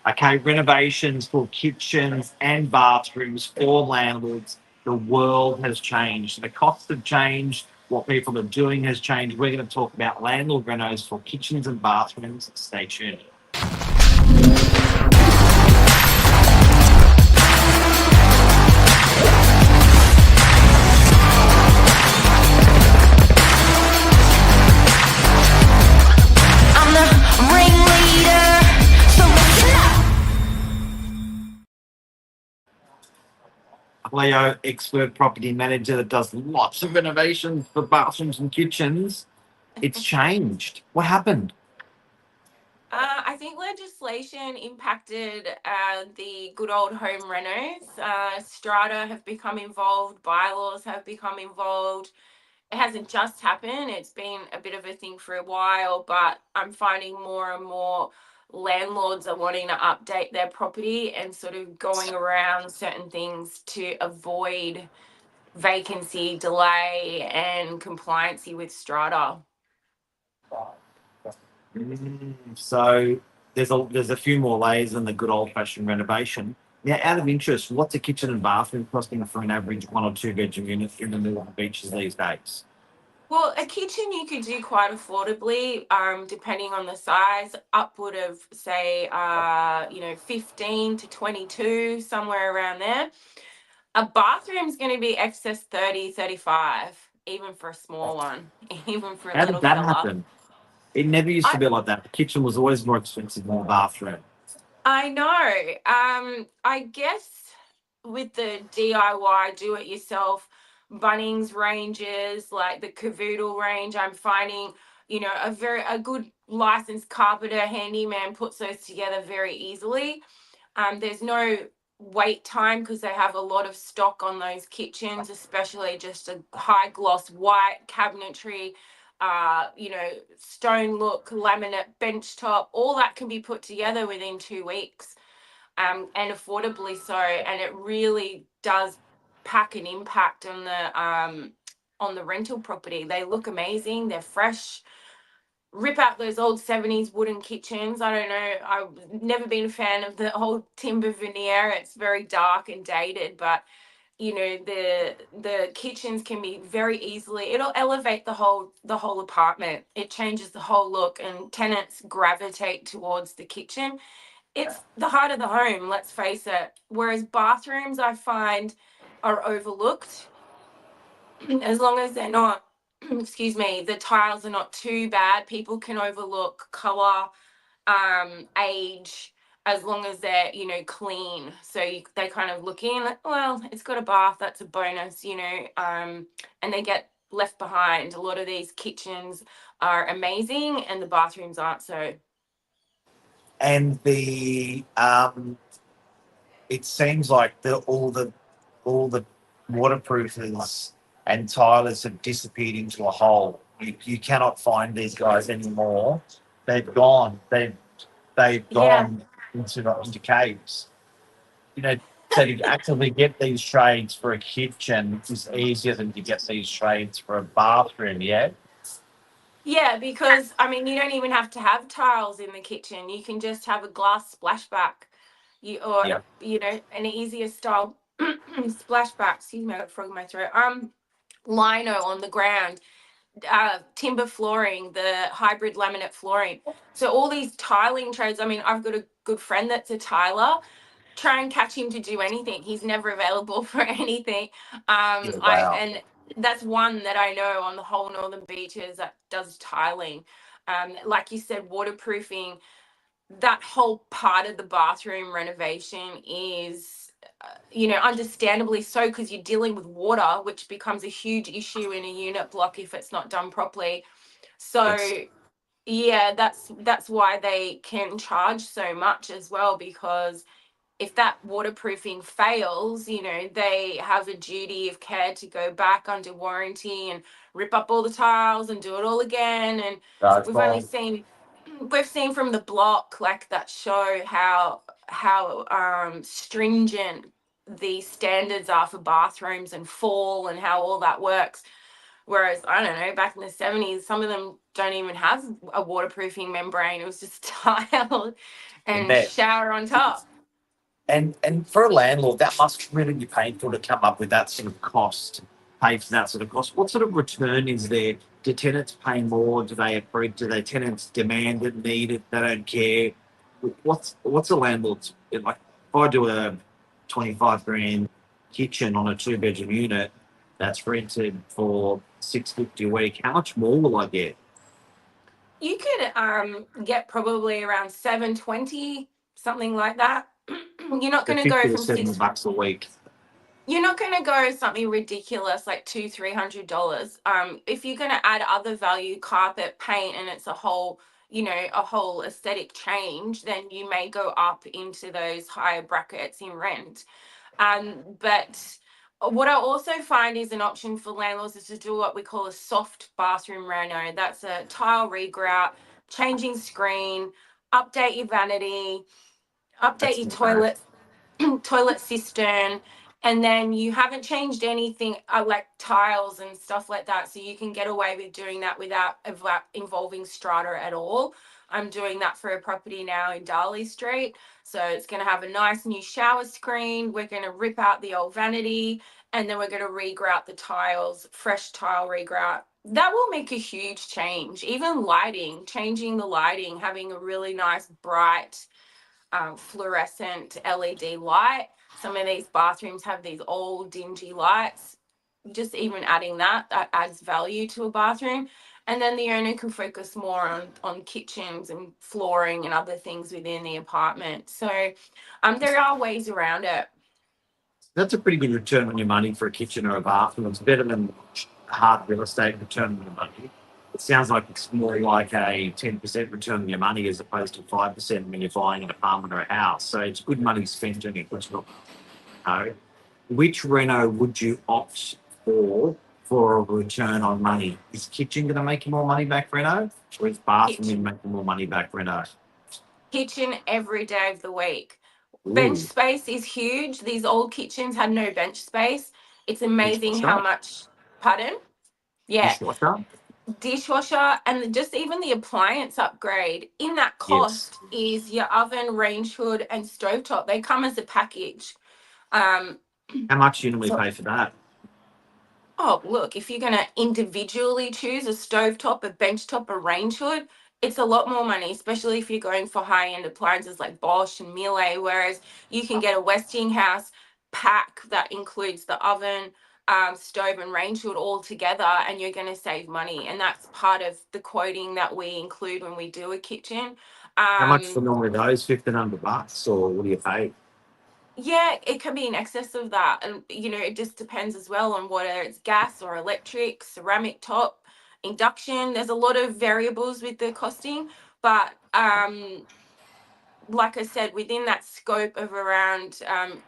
Okay, renovations for kitchens and bathrooms for landlords. The world has changed. The costs have changed. What people are doing has changed. We're going to talk about landlord renos for kitchens and bathrooms. Stay tuned. I'm the ringleader, so listen up. Leo, expert property manager that does lots of renovations for bathrooms and kitchens. It's changed. What happened? I think legislation impacted the good old home renos. Strata have become involved, bylaws have become involved. It hasn't just happened, it's been a bit of a thing for a while, but I'm finding more and more landlords are wanting to update their property and sort of going around certain things to avoid vacancy, delay, and compliancy with strata. So there's a few more layers than the good old fashioned renovation. Now, out of interest, what's a kitchen and bathroom costing for an average 1 or 2 bedroom unit in the middle of the beaches these days? Well, a kitchen you could do quite affordably, depending on the size, upward of say, 15 to 22, somewhere around there. A bathroom's going to be excess 30, 35, even for a small one, even for a How did little that fella. happen? It never used to I be like that. The kitchen was always more expensive than the bathroom. I know. I guess with the DIY, do it yourself, Bunnings ranges, like the Cavoodle range, I'm finding, a good licensed carpenter handyman puts those together very easily. There's no wait time because they have a lot of stock on those kitchens, especially just a high gloss white cabinetry, stone look, laminate bench top, all that can be put together within 2 weeks, and affordably so. And it really does pack an impact on the rental property. They look amazing. They're fresh. Rip out those old 70s wooden kitchens. I don't know. I've never been a fan of the old timber veneer. It's very dark and dated, but the kitchens can be very easily, it'll elevate the whole apartment. It changes the whole look and tenants gravitate towards the kitchen. It's the heart of the home, let's face it. Whereas bathrooms, I find, are overlooked as long as they're not, excuse me, the tiles are not too bad. People can overlook color, age, as long as they're, clean. So they kind of look in, like, well, it's got a bath, that's a bonus, and they get left behind. A lot of these kitchens are amazing and the bathrooms aren't so. And it seems like all the waterproofers and tilers have disappeared into a hole. You cannot find these guys anymore. They've gone. They've Yeah. gone into caves. You know, so to actively get these trades for a kitchen is easier than to get these trades for a bathroom. Yeah. Yeah, because I mean, you don't even have to have tiles in the kitchen. You can just have a glass splashback, Yeah. an easier style splashback. Excuse me, I got a frog in my throat. Lino on the ground, timber flooring, the hybrid laminate flooring. So all these tiling trades. I mean, I've got a good friend that's a tiler. Try and catch him to do anything. He's never available for anything. Yeah. I Wow. and that's one that I know on the whole northern beaches that does tiling. Like you said, waterproofing. That whole part of the bathroom renovation is, understandably so, because you're dealing with water, which becomes a huge issue in a unit block if it's not done properly. It's So yeah, that's why they can charge so much as well, because if that waterproofing fails, they have a duty of care to go back under warranty and rip up all the tiles and do it all again. And we've only fine. seen, we've seen from the block, like, that show how stringent the standards are for bathrooms and fall and how all that works. Whereas, I don't know, back in the 70s, some of them don't even have a waterproofing membrane. It was just tiled. and bet. shower on top. And for a landlord, that must really be painful to come up with that sort of cost, pay for that sort of cost. What sort of return is there? Do tenants pay more? Do they approve? Do they tenants demand it, need it? They don't care. What's a landlord's like? If I do a 25 grand kitchen on a 2 bedroom unit that's rented for 650 a week, how much more will I get? You could get probably around 720, something like that. You're not So going to 50 go to from 70 six. bucks a week. You're not going to go something ridiculous like $200-300. If you're going to add other value, carpet, paint, and it's a whole, a whole aesthetic change, then you may go up into those higher brackets in rent. But what I also find is an option for landlords is to do what we call a soft bathroom reno. That's a tile regrout, changing screen, update your vanity, update That's your not bad. toilet cistern, and then you haven't changed anything like tiles and stuff like that, so you can get away with doing that without involving strata at all. I'm doing that for a property now in Darley Street, so it's going to have a nice new shower screen. We're going to rip out the old vanity, and then we're going to regrout the tiles, fresh tile regrout. That will make a huge change. Even lighting, changing the lighting, having a really nice bright fluorescent LED light. Some of these bathrooms have these old dingy lights. Just even adding that adds value to a bathroom. And then the owner can focus more on kitchens and flooring and other things within the apartment. So there are ways around it. That's a pretty good return on your money for a kitchen or a bathroom. It's better than hard real estate return on your money. It sounds like it's more like a 10% return on your money as opposed to 5% when you're buying an apartment or a house. So it's good money spent on it. Which reno would you opt for a return on money? Is kitchen going to make you more money back reno, or is bathroom going to make you more money back reno? Kitchen every day of the week. Bench Ooh, space is huge. These old kitchens had no bench space. It's amazing how dishwasher, much. Pardon? Yeah. dishwasher. Dishwasher, and just even the appliance upgrade in that Yes. cost is your oven, range hood, and stovetop. They come as a package. Um, How much do you normally so, pay for that? oh, look, if you're going to individually choose a stovetop, a benchtop, a range hood, it's a lot more money, especially if you're going for high-end appliances like Bosch and Miele, whereas you can get a Westinghouse pack that includes the oven, stove and range hood all together, and you're going to save money. And that's part of the quoting that we include when we do a kitchen. How much for Um, normally those? $1,500, or what do you pay? Yeah, it can be in excess of that. And, it just depends as well on whether it's gas or electric, ceramic top, induction. There's a lot of variables with the costing. But like I said, within that scope of around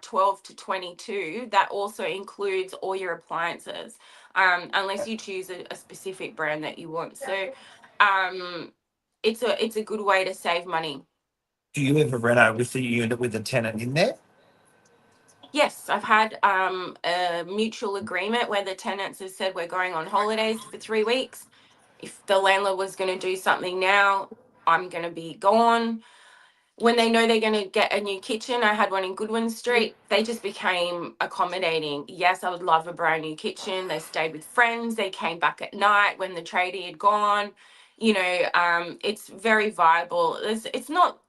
12 to 22, that also includes all your appliances, unless you choose a specific brand that you want. So um, it's a good way to save money. Do you ever reno with the unit with the tenant in there? Yes, I've had a mutual agreement where the tenants have said we're going on holidays for 3 weeks. If the landlord was going to do something now, I'm going to be gone. When they know they're going to get a new kitchen, I had one in Goodwin Street. They just became accommodating. Yes, I would love a brand new kitchen. They stayed with friends. They came back at night when the tradie had gone. It's very viable. It's not,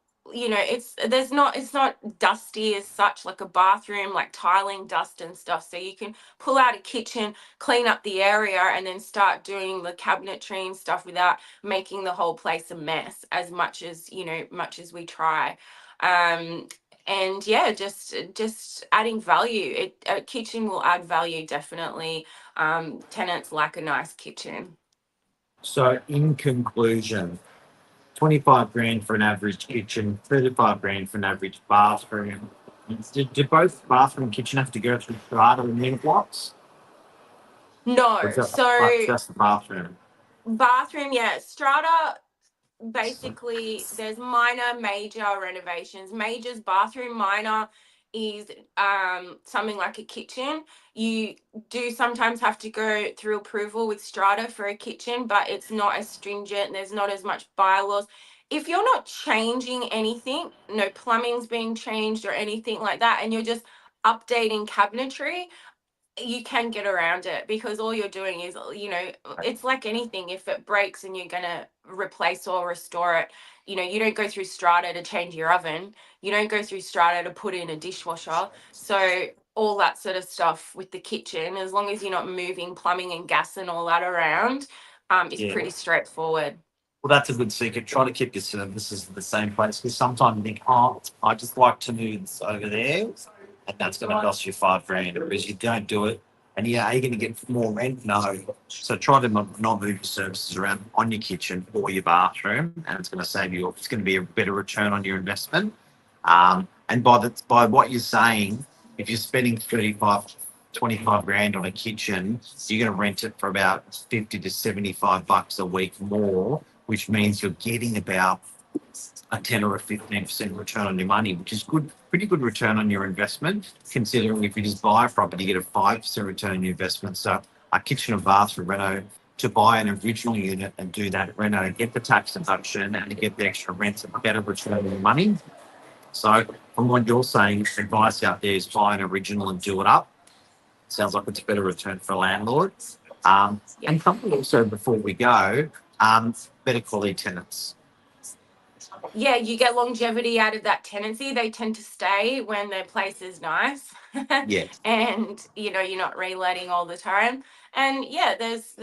it's not dusty as such like a bathroom, like tiling, dust and stuff. So you can pull out a kitchen, clean up the area, and then start doing the cabinetry and stuff without making the whole place a mess as much as we try. And yeah, just adding value. A kitchen will add value, definitely. Tenants like a nice kitchen. So, in conclusion, 25 grand for an average kitchen, 35 grand for an average bathroom. Do both bathroom and kitchen have to go through strata and unit blocks? Or is No, that so just the bathroom? bathroom, yeah, strata. Basically, there's minor, major renovations. Major's bathroom, minor is something like a kitchen. You do sometimes have to go through approval with strata for a kitchen, but it's not as stringent. There's not as much bylaws. if you're not changing anything, no plumbing's being changed or anything like that, and you're just updating cabinetry, you can get around it, because all you're doing is, it's like anything. If it breaks and you're going to replace or restore it, you don't go through strata to change your oven. You don't go through strata to put in a dishwasher. So all that sort of stuff with the kitchen, as long as you're not moving plumbing and gas and all that around, is Yeah. pretty straightforward. Well, that's a good secret. Try to keep your services in the same place, because sometimes you think, oh, I just like to move this over there, and that's going to cost you $5,000, because you don't do it. And yeah, are you going to get more rent? No. So try to not move your services around on your kitchen or your bathroom, and it's going to save you. It's going to be a better return on your investment. And by what you're saying, if you're spending 25 grand on a kitchen, you're going to rent it for about 50 to 75 bucks a week more, which means you're getting about a 10 or a 15% return on your money, which is good, pretty good return on your investment, considering if you just buy a property, you get a 5% return on your investment. So a kitchen and bathroom reno, to buy an original unit and do that reno, get the tax deduction and get the extra rent, a better return on your money. So from what you're saying, advice out there is buy an original and do it up. Sounds like it's a better return for landlords. And something also before we go, better quality tenants. Yeah, you get longevity out of that tenancy. They tend to stay when their place is nice. Yeah. And you're not reletting all the time. And yeah, there's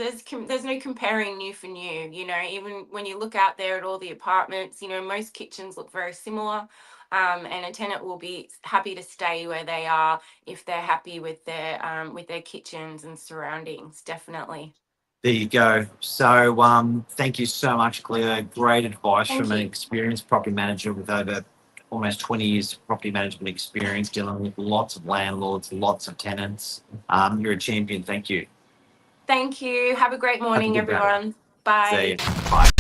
no comparing new for new. Even when you look out there at all the apartments, most kitchens look very similar. And a tenant will be happy to stay where they are if they're happy with their kitchens and surroundings. Definitely. There you go. So thank you so much, Cleo. Great advice Thank from an you. experienced property manager with over almost 20 years of property management experience, dealing with lots of landlords, lots of tenants. You're a champion. Thank you. Thank you. Have a great Have a morning, good day. everyone. See Bye. you. Bye.